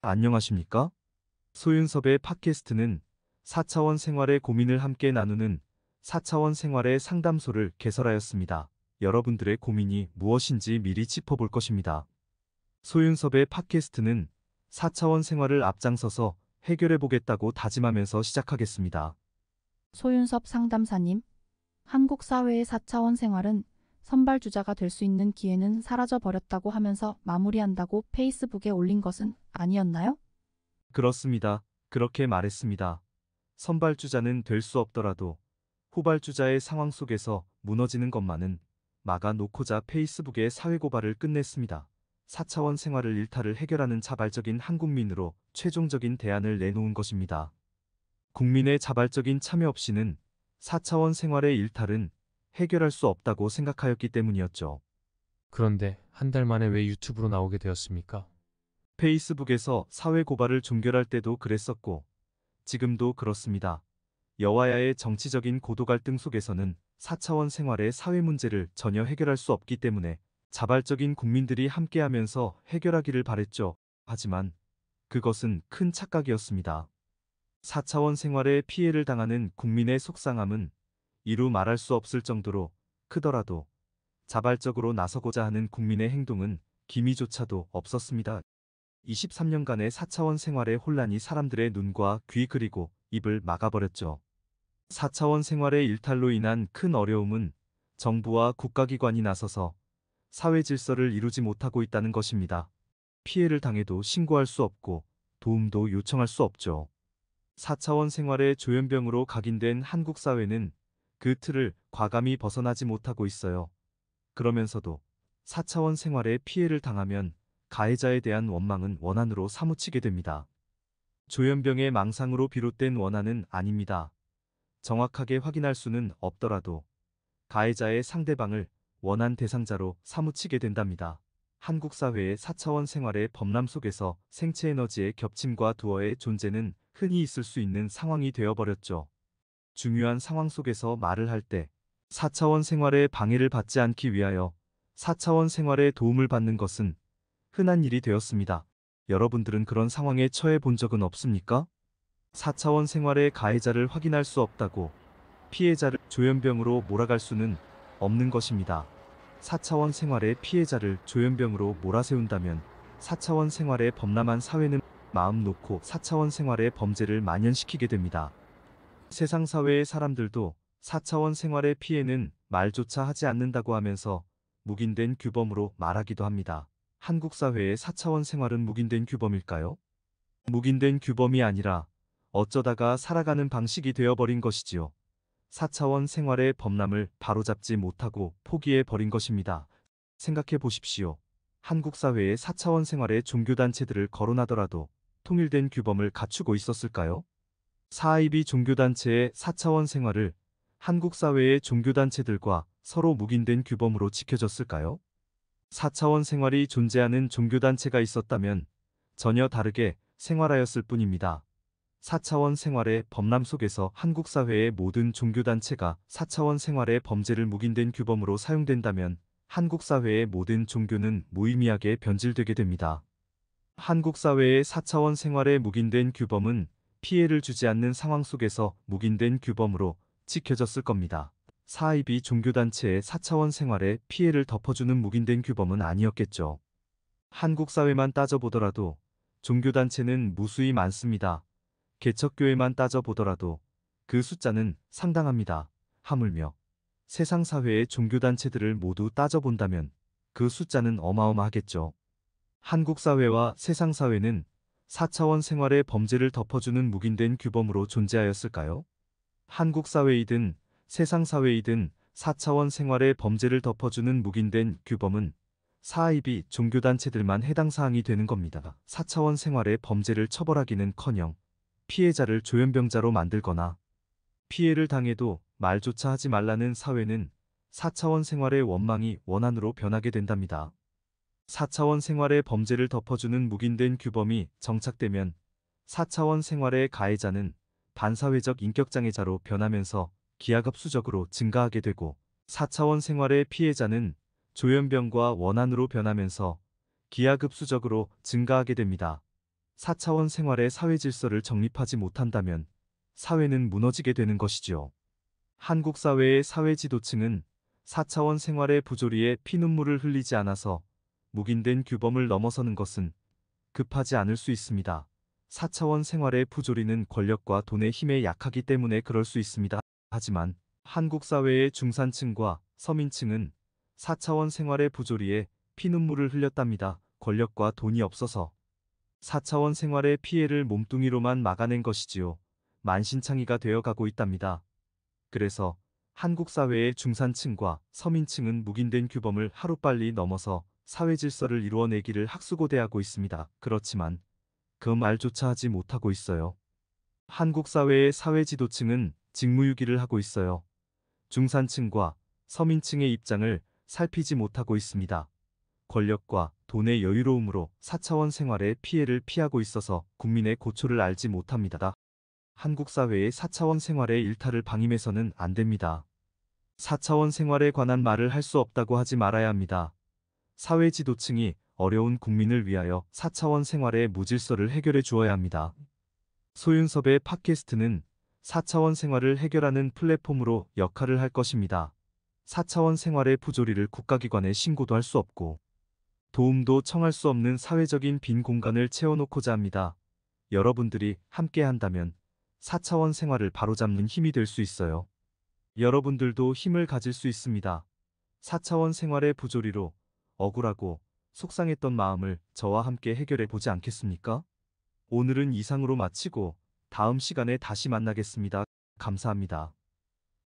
안녕하십니까? 소윤섭의 팟캐스트는 4차원 생활의 고민을 함께 나누는 4차원 생활의 상담소를 개설하였습니다. 여러분들의 고민이 무엇인지 미리 짚어볼 것입니다. 소윤섭의 팟캐스트는 4차원 생활을 앞장서서 해결해 보겠다고 다짐하면서 시작하겠습니다. 소윤섭 상담사님, 한국 사회의 4차원 생활은 선발주자가 될 수 있는 기회는 사라져 버렸다고 하면서 마무리한다고 페이스북에 올린 것은 아니었나요? 그렇습니다. 그렇게 말했습니다. 선발주자는 될 수 없더라도 후발주자의 상황 속에서 무너지는 것만은 막아 놓고자 페이스북에 사회고발을 끝냈습니다. 4차원 생활을 일탈을 해결하는 자발적인 한국민으로 최종적인 대안을 내놓은 것입니다. 국민의 자발적인 참여 없이는 4차원 생활의 일탈은 해결할 수 없다고 생각하였기 때문이었죠. 그런데 한 달 만에 왜 유튜브로 나오게 되었습니까? 페이스북에서 사회 고발을 종결할 때도 그랬었고, 지금도 그렇습니다. 여와야의 정치적인 고도 갈등 속에서는 4차원 생활의 사회 문제를 전혀 해결할 수 없기 때문에 자발적인 국민들이 함께하면서 해결하기를 바랬죠. 하지만 그것은 큰 착각이었습니다. 4차원 생활에 피해를 당하는 국민의 속상함은 이루 말할 수 없을 정도로 크더라도 자발적으로 나서고자 하는 국민의 행동은 기미조차도 없었습니다. 23년간의 4차원 생활의 혼란이 사람들의 눈과 귀 그리고 입을 막아버렸죠. 4차원 생활의 일탈로 인한 큰 어려움은 정부와 국가기관이 나서서 사회 질서를 이루지 못하고 있다는 것입니다. 피해를 당해도 신고할 수 없고 도움도 요청할 수 없죠. 4차원 생활의 조현병으로 각인된 한국 사회는 그 틀을 과감히 벗어나지 못하고 있어요. 그러면서도 4차원 생활의 피해를 당하면 가해자에 대한 원망은 원한으로 사무치게 됩니다. 조현병의 망상으로 비롯된 원한은 아닙니다. 정확하게 확인할 수는 없더라도 가해자의 상대방을 원한 대상자로 사무치게 된답니다. 한국 사회의 4차원 생활의 범람 속에서 생체 에너지의 겹침과 두어의 존재는 흔히 있을 수 있는 상황이 되어버렸죠. 중요한 상황 속에서 말을 할 때 4차원 생활의 방해를 받지 않기 위하여 4차원 생활의 도움을 받는 것은 흔한 일이 되었습니다. 여러분들은 그런 상황에 처해 본 적은 없습니까? 4차원 생활의 가해자를 확인할 수 없다고 피해자를 조현병으로 몰아갈 수는 없는 것입니다. 4차원 생활의 피해자를 조현병으로 몰아세운다면 4차원 생활의 범람한 사회는 마음 놓고 4차원 생활의 범죄를 만연시키게 됩니다. 세상 사회의 사람들도 4차원 생활의 피해는 말조차 하지 않는다고 하면서 묵인된 규범으로 말하기도 합니다. 한국 사회의 4차원 생활은 묵인된 규범일까요? 묵인된 규범이 아니라 어쩌다가 살아가는 방식이 되어버린 것이지요. 4차원 생활의 범람을 바로잡지 못하고 포기해 버린 것입니다. 생각해 보십시오. 한국 사회의 4차원 생활의 종교단체들을 거론하더라도 통일된 규범을 갖추고 있었을까요? 사이비 종교단체의 4차원 생활을 한국 사회의 종교단체들과 서로 묵인된 규범으로 지켜졌을까요? 4차원 생활이 존재하는 종교단체가 있었다면 전혀 다르게 생활하였을 뿐입니다. 4차원 생활의 범람 속에서 한국 사회의 모든 종교단체가 4차원 생활의 범죄를 묵인된 규범으로 사용된다면 한국 사회의 모든 종교는 무의미하게 변질되게 됩니다. 한국 사회의 4차원 생활의 묵인된 규범은 피해를 주지 않는 상황 속에서 묵인된 규범으로 지켜졌을 겁니다. 사이비 종교단체의 4차원 생활의 피해를 덮어주는 묵인된 규범은 아니었겠죠. 한국 사회만 따져보더라도 종교단체는 무수히 많습니다. 개척교회만 따져보더라도 그 숫자는 상당합니다. 하물며 세상 사회의 종교단체들을 모두 따져본다면 그 숫자는 어마어마하겠죠. 한국 사회와 세상 사회는 4차원 생활의 범죄를 덮어주는 묵인된 규범으로 존재하였을까요? 한국 사회이든 세상 사회이든 4차원 생활의 범죄를 덮어주는 묵인된 규범은 사이비 종교단체들만 해당 사항이 되는 겁니다. 4차원 생활의 범죄를 처벌하기는커녕 피해자를 조현병자로 만들거나 피해를 당해도 말조차 하지 말라는 사회는 4차원 생활의 원망이 원한으로 변하게 된답니다. 4차원 생활의 범죄를 덮어주는 묵인된 규범이 정착되면 4차원 생활의 가해자는 반사회적 인격장애자로 변하면서 기하급수적으로 증가하게 되고 4차원 생활의 피해자는 조현병과 원한으로 변하면서 기하급수적으로 증가하게 됩니다. 4차원 생활의 사회 질서를 정립하지 못한다면 사회는 무너지게 되는 것이지요. 한국 사회의 사회 지도층은 4차원 생활의 부조리에 피눈물을 흘리지 않아서 묵인된 규범을 넘어서는 것은 급하지 않을 수 있습니다. 4차원 생활의 부조리는 권력과 돈의 힘에 약하기 때문에 그럴 수 있습니다. 하지만 한국 사회의 중산층과 서민층은 4차원 생활의 부조리에 피눈물을 흘렸답니다. 권력과 돈이 없어서 4차원 생활의 피해를 몸뚱이로만 막아낸 것이지요. 만신창이가 되어 가고 있답니다. 그래서 한국 사회의 중산층과 서민층은 묵인된 규범을 하루빨리 넘어서 사회 질서를 이루어내기를 학수고대하고 있습니다. 그렇지만 그 말조차 하지 못하고 있어요. 한국 사회의 사회 지도층은 직무유기를 하고 있어요. 중산층과 서민층의 입장을 살피지 못하고 있습니다. 권력과 돈의 여유로움으로 4차원 생활의 피해를 피하고 있어서 국민의 고초를 알지 못합니다. 한국 사회의 4차원 생활의 일탈을 방임해서는 안 됩니다. 4차원 생활에 관한 말을 할 수 없다고 하지 말아야 합니다. 사회 지도층이 어려운 국민을 위하여 4차원 생활의 무질서를 해결해 주어야 합니다. 소윤섭의 팟캐스트는 4차원 생활을 해결하는 플랫폼으로 역할을 할 것입니다. 4차원 생활의 부조리를 국가기관에 신고도 할 수 없고 도움도 청할 수 없는 사회적인 빈 공간을 채워놓고자 합니다. 여러분들이 함께 한다면 4차원 생활을 바로잡는 힘이 될 수 있어요. 여러분들도 힘을 가질 수 있습니다. 4차원 생활의 부조리로 억울하고 속상했던 마음을 저와 함께 해결해 보지 않겠습니까? 오늘은 이상으로 마치고 다음 시간에 다시 만나겠습니다. 감사합니다.